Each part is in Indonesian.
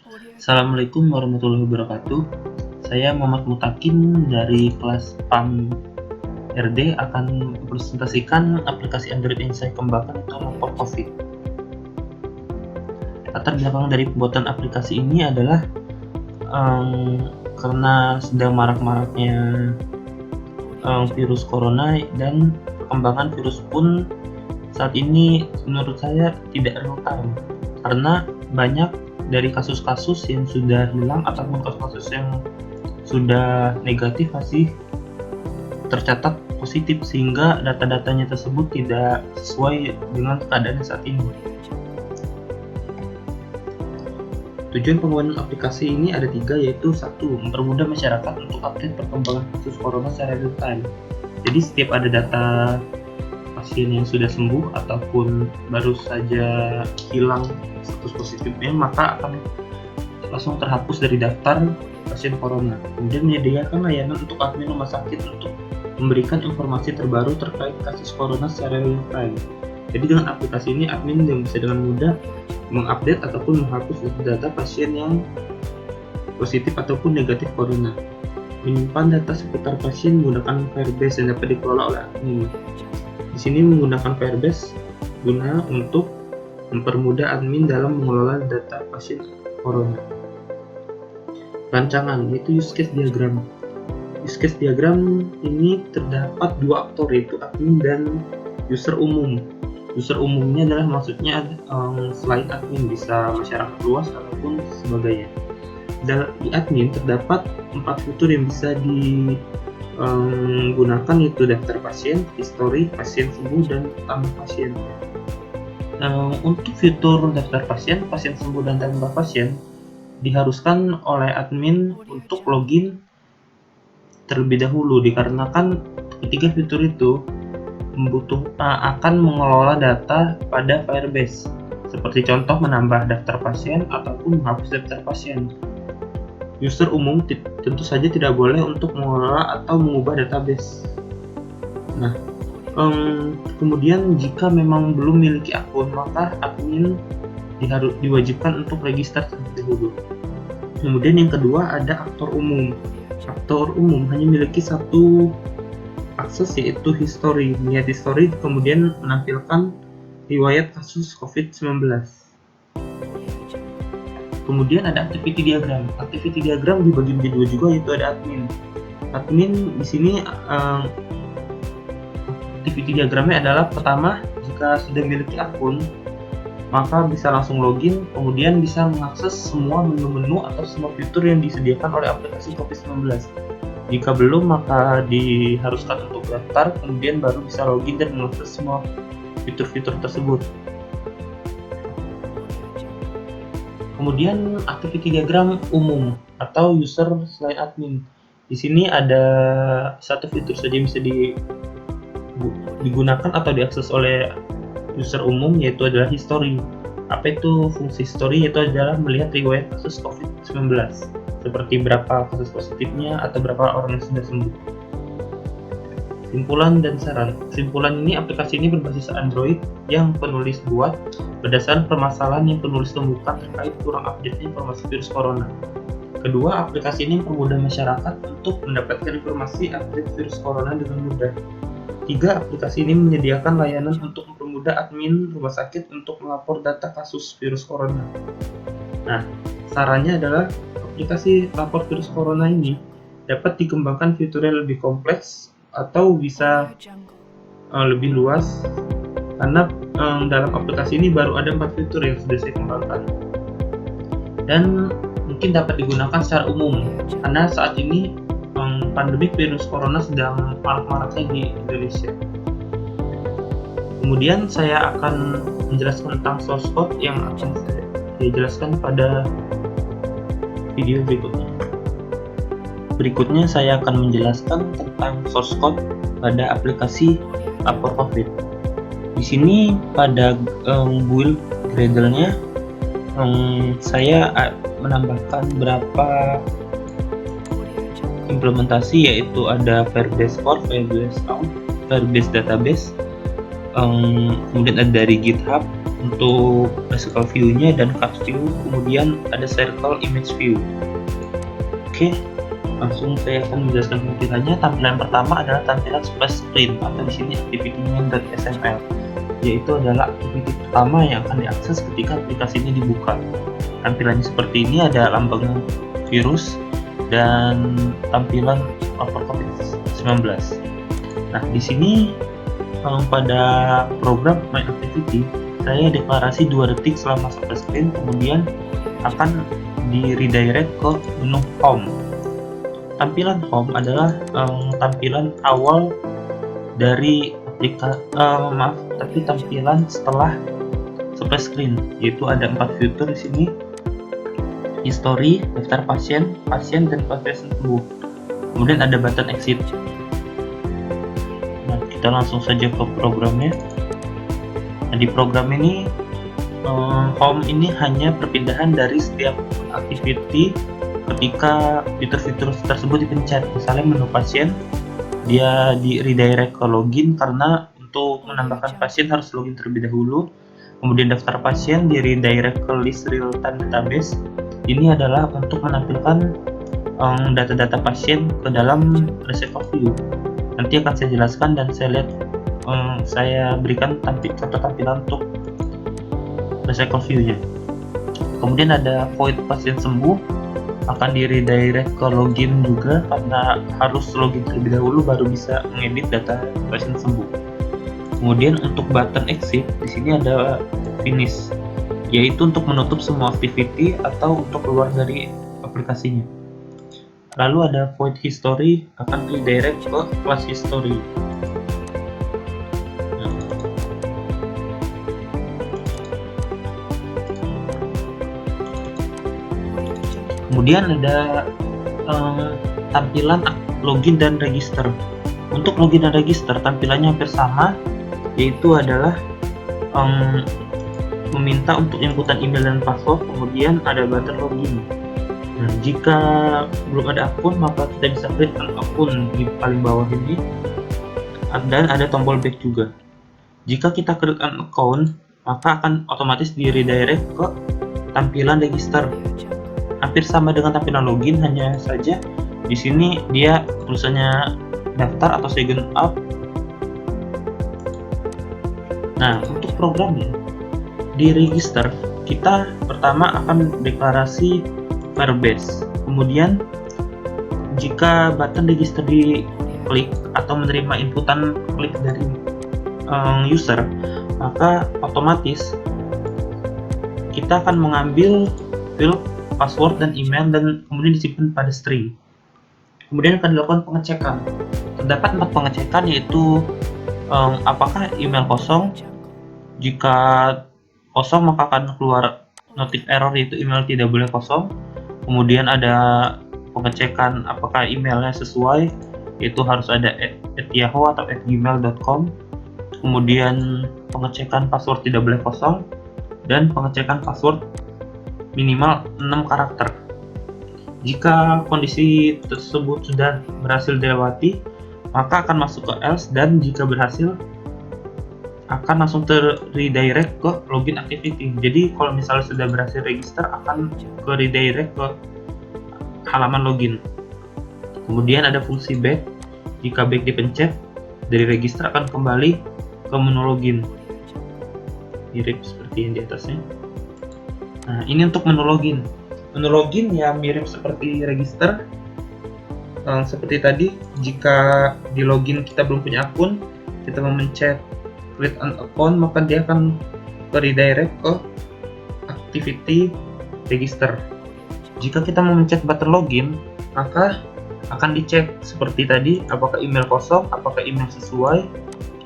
Assalamualaikum warahmatullahi wabarakatuh. Saya Muhammad Mutakin dari kelas PAM RD akan mempresentasikan aplikasi Android yang saya kembangkan untuk lapor COVID. Latar belakang dari pembuatan aplikasi ini adalah karena sedang marak-maraknya virus corona dan perkembangan virus pun saat ini menurut saya tidak real time karena banyak dari kasus-kasus yang sudah hilang ataupun kasus-kasus yang sudah negatif masih tercatat positif sehingga data-datanya tersebut tidak sesuai dengan keadaan saat ini. Tujuan pembuatan aplikasi ini ada 3, yaitu 1. Mempermudah masyarakat untuk update perkembangan kasus corona secara real time. Jadi setiap ada data pasien yang sudah sembuh ataupun baru saja hilang status positifnya, maka akan langsung terhapus dari daftar pasien corona. Kemudian menyediakan layanan untuk admin rumah sakit untuk memberikan informasi terbaru terkait kasus corona secara real time. Jadi dengan aplikasi ini admin bisa dengan mudah mengupdate ataupun menghapus data pasien yang positif ataupun negatif corona. Menyimpan data seputar pasien menggunakan Firebase yang dapat dikelola oleh admin. Di sini menggunakan Firebase guna untuk mempermudah admin dalam mengelola data pasien corona. Rancangan yaitu use case diagram. Use case diagram ini terdapat 2 aktor, yaitu admin dan user umum. User umumnya adalah maksudnya selain admin bisa masyarakat luas ataupun sebagainya. Di admin terdapat 4 fitur yang bisa digunakan, yaitu daftar pasien, histori, pasien sembuh, dan tambah pasien. Untuk fitur daftar pasien, pasien sembuh, dan tambah pasien diharuskan oleh admin untuk login terlebih dahulu dikarenakan ketiga fitur itu akan mengelola data pada Firebase, seperti contoh menambah daftar pasien ataupun menghapus daftar pasien. User umum tentu saja tidak boleh untuk mengelola atau mengubah database. Nah, kemudian jika memang belum memiliki akun, maka admin diwajibkan untuk register terlebih dahulu. Kemudian yang kedua ada aktor umum. Aktor umum hanya memiliki satu akses, yaitu history. Melihat history kemudian menampilkan riwayat kasus COVID-19. Kemudian ada activity diagram. Activity diagram dibagi menjadi 2 juga, yaitu ada admin. Admin di sini activity diagramnya adalah pertama, jika sudah memiliki akun maka bisa langsung login, kemudian bisa mengakses semua menu-menu atau semua fitur yang disediakan oleh aplikasi COVID-19. Jika belum, maka diharuskan untuk daftar, kemudian baru bisa login dan mengakses semua fitur-fitur tersebut. Kemudian activity diagram umum atau user selain admin. Di sini ada satu fitur saja yang bisa digunakan atau diakses oleh user umum, yaitu adalah history. Apa itu fungsi history? Yaitu adalah melihat riwayat kasus COVID-19, seperti berapa kasus positifnya atau berapa orang yang sudah sembuh. Simpulan dan saran. Kesimpulan ini, aplikasi ini berbasis Android yang penulis buat berdasarkan permasalahan yang penulis temukan terkait kurang update informasi virus corona. Kedua, aplikasi ini mempermudah masyarakat untuk mendapatkan informasi update virus corona dengan mudah. 3. Aplikasi ini menyediakan layanan untuk mempermudah admin rumah sakit untuk melapor data kasus virus corona. Nah, sarannya adalah aplikasi lapor virus corona ini dapat dikembangkan fiturnya lebih kompleks atau bisa lebih luas, karena dalam aplikasi ini baru ada 4 fitur yang sudah saya kembangkan dan mungkin dapat digunakan secara umum karena saat ini pandemik virus corona sedang marak-maraknya di Indonesia. Kemudian saya akan menjelaskan tentang source code yang akan saya jelaskan pada video berikutnya. Berikutnya saya akan menjelaskan tentang source code pada aplikasi lapor COVID. Di sini pada build Gradle-nya saya menambahkan beberapa implementasi, yaitu ada Firebase Core, Firebase Auth, Firebase Database, kemudian ada dari GitHub, untuk classical view-nya dan cut view, kemudian ada circle image view. Oke, langsung saya akan menjelaskan tampilannya. Tampilan pertama adalah tampilan splash screen atau di sini activity main.xml, yaitu adalah aktiviti pertama yang akan diakses ketika aplikasi ini dibuka. Tampilannya seperti ini, ada lambang virus dan tampilan lapor COVID-19. Nah, di sini pada program My Activity saya deklarasi 2 detik selama sampai screen, kemudian akan di redirect ke menu home. Tampilan home adalah tampilan awal dari tapi tampilan setelah sampai screen, yaitu ada 4 fitur di sini: history, daftar pasien, dan pasien sembuh. Kemudian ada button exit. Nah, kita langsung saja ke programnya. Nah, di program ini home ini hanya perpindahan dari setiap activity ketika fitur-fitur tersebut dipencet. Misalnya menu pasien, dia di redirect ke login karena untuk menambahkan pasien harus login terlebih dahulu. Kemudian daftar pasien di redirect ke list real time database. Ini adalah untuk menampilkan data-data pasien ke dalam reservoir view. Nanti akan saya jelaskan dan saya berikan contoh tampilan untuk reservoir view-nya. Kemudian ada void pasien sembuh, akan di redirect ke login juga karena harus login terlebih dahulu baru bisa mengedit data pasien sembuh. Kemudian untuk button exit di sini ada finish, yaitu untuk menutup semua activity atau untuk keluar dari aplikasinya. Lalu ada void history, akan redirect ke class history. Kemudian ada tampilan login dan register. Untuk login dan register tampilannya hampir sama, yaitu adalah meminta untuk inputan email dan password, kemudian ada button login. Nah, jika belum ada akun, maka kita bisa create an akun di paling bawah ini, dan ada tombol back juga. Jika kita create an account, maka akan otomatis di redirect ke tampilan register. Hampir sama dengan tampilan login, hanya saja di sini dia tulisannya daftar atau sign up. Nah, untuk programnya di register kita pertama akan deklarasi Firebase. Kemudian jika button register diklik atau menerima inputan klik dari user, maka otomatis kita akan mengambil field password dan email dan kemudian disimpan pada string. Kemudian akan dilakukan pengecekan. Terdapat 4 pengecekan, yaitu apakah email kosong. Jika kosong maka akan keluar notif error, yaitu email tidak boleh kosong. Kemudian ada pengecekan apakah emailnya sesuai, yaitu harus ada @yahoo atau @gmail.com. Kemudian pengecekan password tidak boleh kosong, dan pengecekan password minimal 6 karakter. Jika kondisi tersebut sudah berhasil dilewati, maka akan masuk ke else, dan jika berhasil akan langsung redirect ke login activity. Jadi kalau misalnya sudah berhasil register, akan ke redirect ke halaman login. Kemudian ada fungsi back. Jika back dipencet, dari register akan kembali ke menu login, mirip seperti yang di atasnya. Nah, ini untuk menu login. Menu login ya mirip seperti register. Seperti tadi, jika di login kita belum punya akun, kita memencet create an account, maka dia akan redirect ke activity register. Jika kita memencet button login, maka akan dicek seperti tadi, apakah email kosong, apakah email sesuai,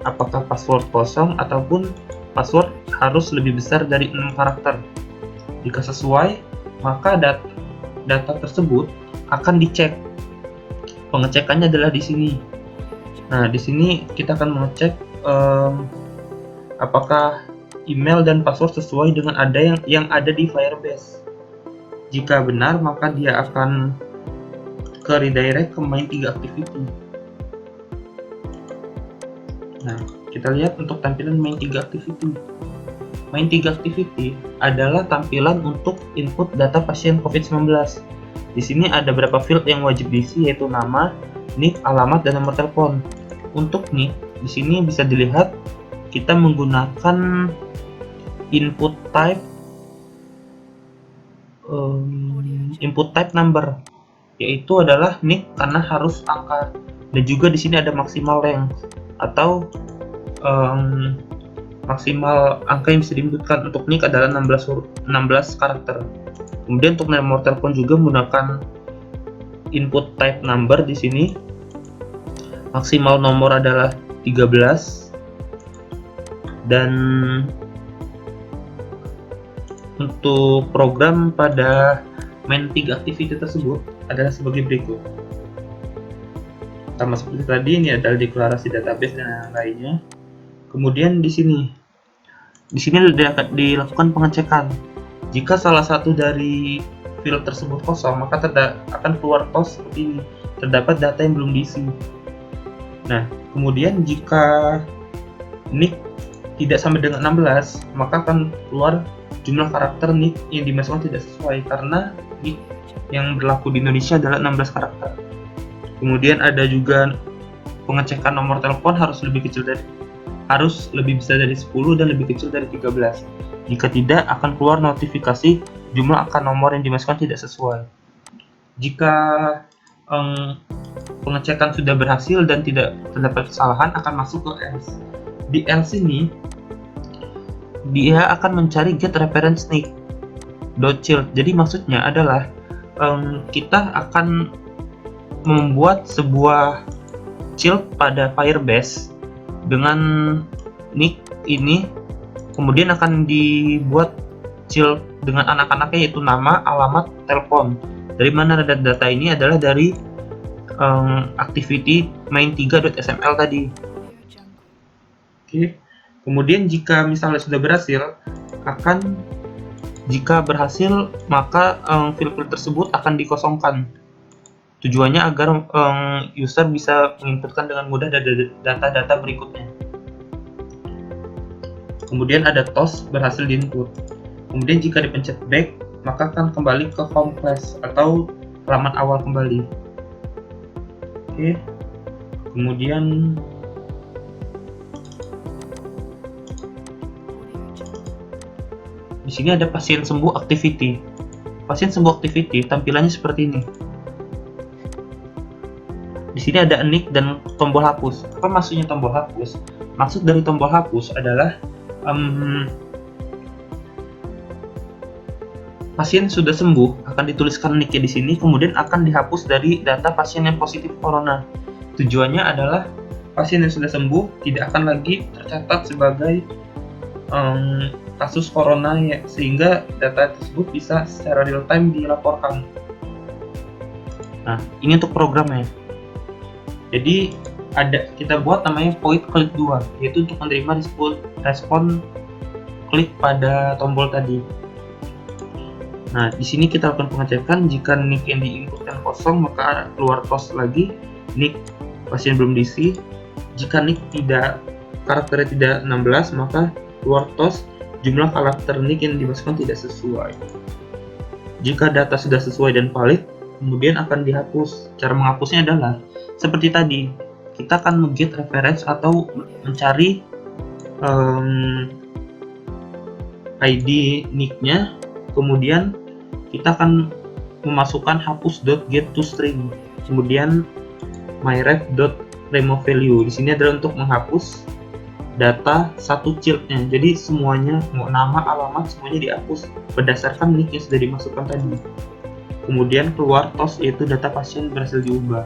apakah password kosong, ataupun password harus lebih besar dari 6 karakter. Jika sesuai, maka data tersebut akan dicek. Pengecekannya adalah di sini. Nah, di sini kita akan mengecek apakah email dan password sesuai dengan yang ada di Firebase. Jika benar, maka dia akan ke redirect ke main 3 activity. Nah, kita lihat untuk tampilan main 3 activity. Main 3 activity adalah tampilan untuk input data pasien COVID-19. Di sini ada beberapa field yang wajib diisi, yaitu nama, NIK, alamat, dan nomor telepon. Untuk NIK, di sini bisa dilihat kita menggunakan input type number, yaitu adalah NIK karena harus angka, dan juga di sini ada maksimal length atau maksimal angka yang bisa diinputkan. Untuk NIK adalah 16 karakter. Kemudian untuk nomor telepon juga menggunakan input type number. Di sini maksimal nomor adalah 13, dan untuk program pada main 3 activity tersebut adalah sebagai berikut. Sama seperti tadi, ini adalah deklarasi database dan lainnya. Kemudian di sini dilakukan pengecekan. Jika salah satu dari field tersebut kosong, maka akan keluar TOS seperti ini, terdapat data yang belum diisi. Nah, kemudian jika NIK tidak sama dengan 16, maka akan keluar jumlah karakter NIK yang dimasukkan tidak sesuai, karena NIK yang berlaku di Indonesia adalah 16 karakter. Kemudian ada juga pengecekan nomor telepon harus lebih besar dari 10 dan lebih kecil dari 13. Jika tidak, akan keluar notifikasi jumlah angka nomor yang dimasukkan tidak sesuai. Jika pengecekan sudah berhasil dan tidak terdapat kesalahan, akan masuk ke else. Di else ini dia akan mencari get reference NIK .child. Jadi maksudnya adalah kita akan membuat sebuah child pada Firebase dengan NIK ini, kemudian akan dibuat child dengan anak-anaknya, yaitu nama, alamat, telepon. Dari mana data ini adalah dari activity main3.sml tadi. Oke. Kemudian jika misalnya sudah berhasil, jika berhasil maka field tersebut akan dikosongkan. Tujuannya agar user bisa menginputkan dengan mudah data-data berikutnya. Kemudian ada TOS berhasil diinput. Kemudian jika dipencet back, maka akan kembali ke home class atau halaman awal kembali. Oke. Kemudian di sini ada pasien sembuh activity. Pasien sembuh activity tampilannya seperti ini. Di sini ada NIK dan tombol hapus. Apa maksudnya tombol hapus? Maksud dari tombol hapus adalah pasien sudah sembuh, akan dituliskan NIK-nya di sini, kemudian akan dihapus dari data pasien yang positif corona. Tujuannya adalah pasien yang sudah sembuh tidak akan lagi tercatat sebagai kasus corona, ya, sehingga data tersebut bisa secara real time dilaporkan. Nah, ini untuk programnya. Jadi kita buat namanya void click 2, yaitu untuk menerima respon klik pada tombol tadi. Nah, di sini kita lakukan pengecekan. Jika NIK yang diinputkan kosong, maka keluar TOS lagi, NIK pasien belum diisi. Jika NIK karakternya tidak 16, maka keluar TOS jumlah karakter NIK yang dimasukkan tidak sesuai. Jika data sudah sesuai dan valid, kemudian akan dihapus. Cara menghapusnya adalah seperti tadi, kita akan nge-get reference atau mencari ID NIK-nya, kemudian kita akan memasukkan hapus.getToString, kemudian myref.removeValue. Di sini adalah untuk menghapus data satu child-nya. Jadi semuanya, mau nama, alamat, semuanya dihapus berdasarkan NIK yang sudah dimasukkan tadi. Kemudian keluar TOS, yaitu data pasien berhasil diubah.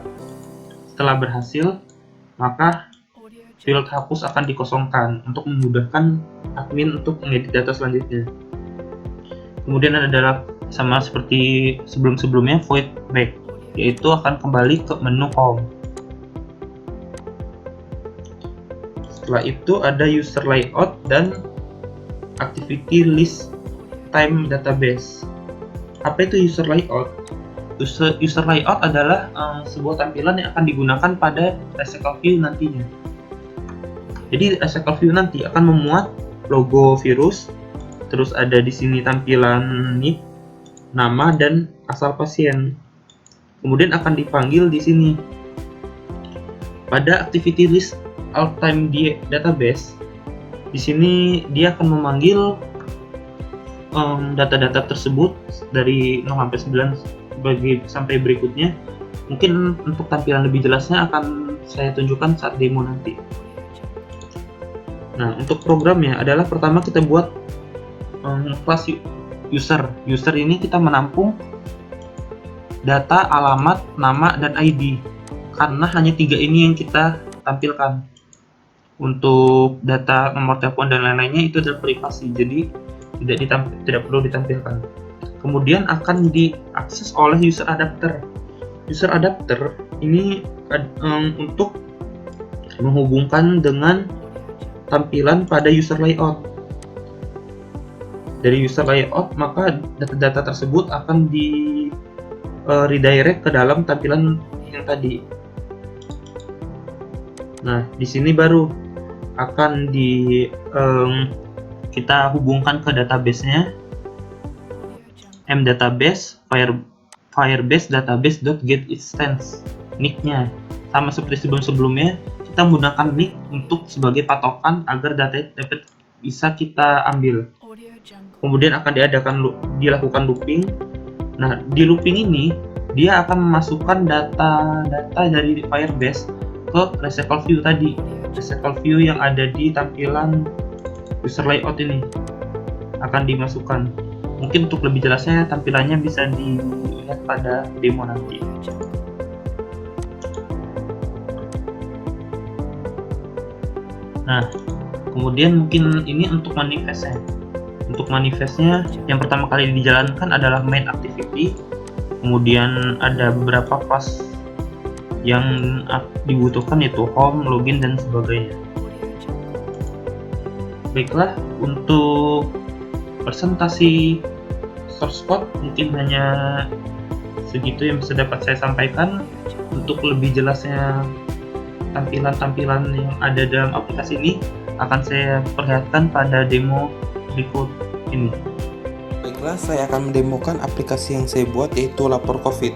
Setelah berhasil, maka field hapus akan dikosongkan untuk memudahkan admin untuk mengedit data selanjutnya. Kemudian adalah sama seperti sebelum-sebelumnya, void back, yaitu akan kembali ke menu home. Setelah itu ada user layout dan activity list time database. Apa itu user layout? User layout adalah sebuah tampilan yang akan digunakan pada SQL View nantinya. Jadi SQL View nanti akan memuat logo virus, Terus ada di sini tampilan NIP, nama dan asal pasien. Kemudian akan dipanggil di sini. Pada activity list all time di database, di sini dia akan memanggil data-data tersebut dari 0 sampai 9 sampai berikutnya. Mungkin untuk tampilan lebih jelasnya akan saya tunjukkan saat demo nanti. Nah, untuk programnya adalah pertama kita buat kelas user. User ini kita menampung data, alamat, nama, dan ID. Karena hanya 3 ini yang kita tampilkan. Untuk data, nomor telepon, dan lain-lainnya itu adalah privasi, jadi tidak perlu ditampilkan. Kemudian akan diakses oleh user adapter. User adapter ini untuk menghubungkan dengan tampilan pada user layout. Dari user layout, maka data-data tersebut akan di redirect ke dalam tampilan yang tadi. Nah, di sini baru akan kita hubungkan ke database-nya, mdatabase firebase database.getInstance. Nick-nya sama seperti sebelumnya, kita menggunakan nick untuk sebagai patokan agar data dapat bisa kita ambil. Kemudian akan dilakukan looping. Nah, di looping ini dia akan memasukkan data-data dari Firebase ke recycle view tadi. Recycle view yang ada di tampilan user layout ini akan dimasukkan. Mungkin untuk lebih jelasnya tampilannya bisa dilihat pada demo nanti. Nah, kemudian mungkin ini untuk manifestnya. Untuk manifestnya yang pertama kali dijalankan adalah main activity. Kemudian ada beberapa kelas yang dibutuhkan, yaitu home, login, dan sebagainya. Baiklah, untuk presentasi source code mungkin hanya segitu yang bisa dapat saya sampaikan. Untuk lebih jelasnya tampilan-tampilan yang ada dalam aplikasi ini akan saya perlihatkan pada demo berikut ini. Baiklah, saya akan mendemokan aplikasi yang saya buat, yaitu lapor COVID.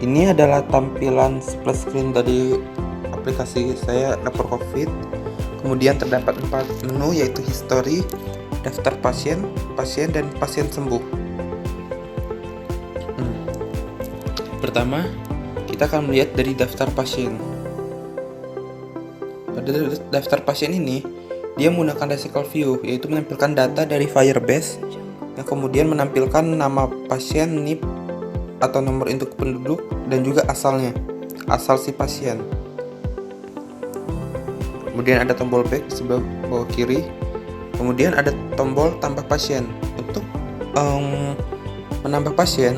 Ini adalah tampilan splash screen dari aplikasi saya, lapor COVID. Kemudian terdapat 4 menu, yaitu history, daftar pasien, dan pasien sembuh. Pertama, kita akan melihat dari daftar pasien. Pada daftar pasien ini, dia menggunakan recycle view, yaitu menampilkan data dari Firebase yang kemudian menampilkan nama pasien, NIP atau nomor induk penduduk, dan juga asalnya, asal si pasien. Kemudian ada tombol back di sebelah bawah kiri. Kemudian ada tombol tambah pasien. Untuk menambah pasien,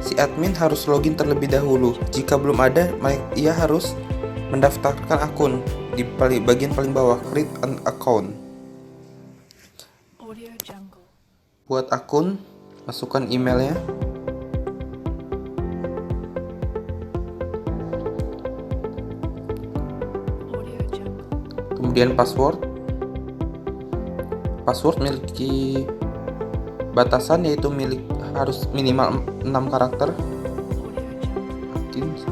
si admin harus login terlebih dahulu. Jika belum ada, ia harus mendaftarkan akun di bagian paling bawah, create an account. Buat akun, masukkan emailnya. Kemudian password memiliki batasan, yaitu harus minimal 6 karakter. 1, 2,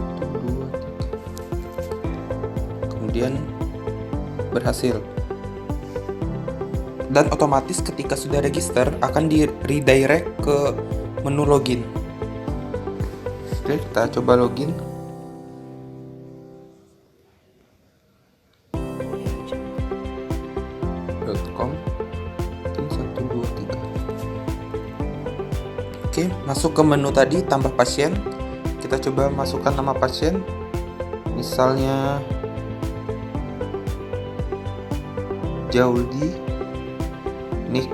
3. Kemudian berhasil. Dan otomatis ketika sudah register akan di redirect ke menu login. Oke, kita coba login. .com 1, 2, 3. Oke, masuk ke menu tadi, tambah pasien. Kita coba masukkan nama pasien, misalnya Jaudi, nick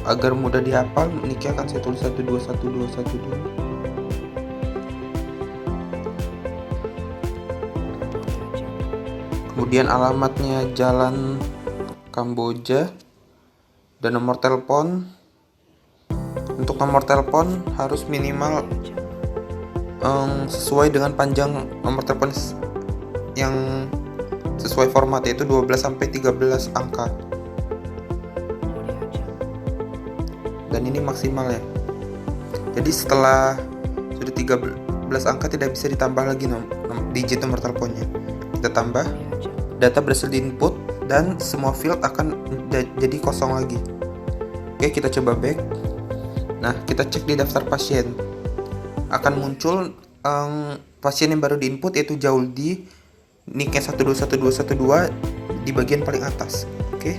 agar mudah dihafal, nicknya akan saya tulis 121212. Kemudian alamatnya Jalan Kamboja, dan nomor telepon. Untuk nomor telepon harus minimal sesuai dengan panjang nomor telepon yang sesuai format, yaitu 12 sampai 13 angka. Dan ini maksimal ya. Jadi setelah sudah 13 angka tidak bisa ditambah lagi digit nomor teleponnya. Kita tambah, data berhasil diinput dan semua field akan jadi kosong lagi. Oke, kita coba back. Nah, kita cek di daftar pasien. Akan muncul pasien yang baru diinput, yaitu Jauldi, nicknya 121212 di bagian paling atas. Oke.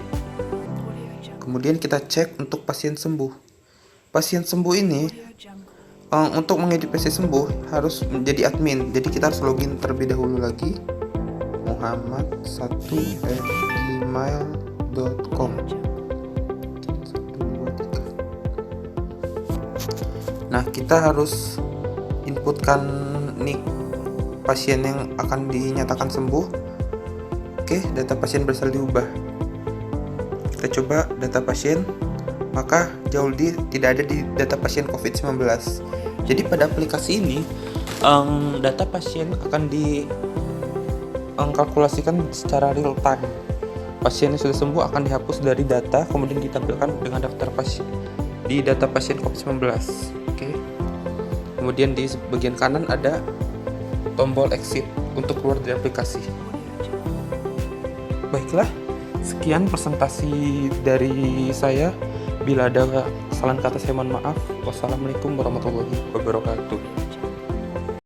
Kemudian kita cek untuk pasien sembuh. Pasien sembuh ini untuk mengedit pasien sembuh harus menjadi admin. Jadi kita harus login terlebih dahulu lagi. muhammad1@gmail.com. Nah, kita harus inputkan nick pasien yang akan dinyatakan sembuh. Oke, data pasien berhasil diubah. Kita coba data pasien, maka Jauldi tidak ada di data pasien COVID-19. Jadi pada aplikasi ini data pasien akan dikalkulasikan secara real time. Pasien yang sudah sembuh akan dihapus dari data, kemudian ditampilkan dengan daftar pasien di data pasien COVID-19. Oke. Kemudian di bagian kanan ada tombol exit untuk keluar dari aplikasi. Baiklah, sekian presentasi dari saya. Bila ada kesalahan kata saya mohon maaf. Wassalamualaikum warahmatullahi wabarakatuh.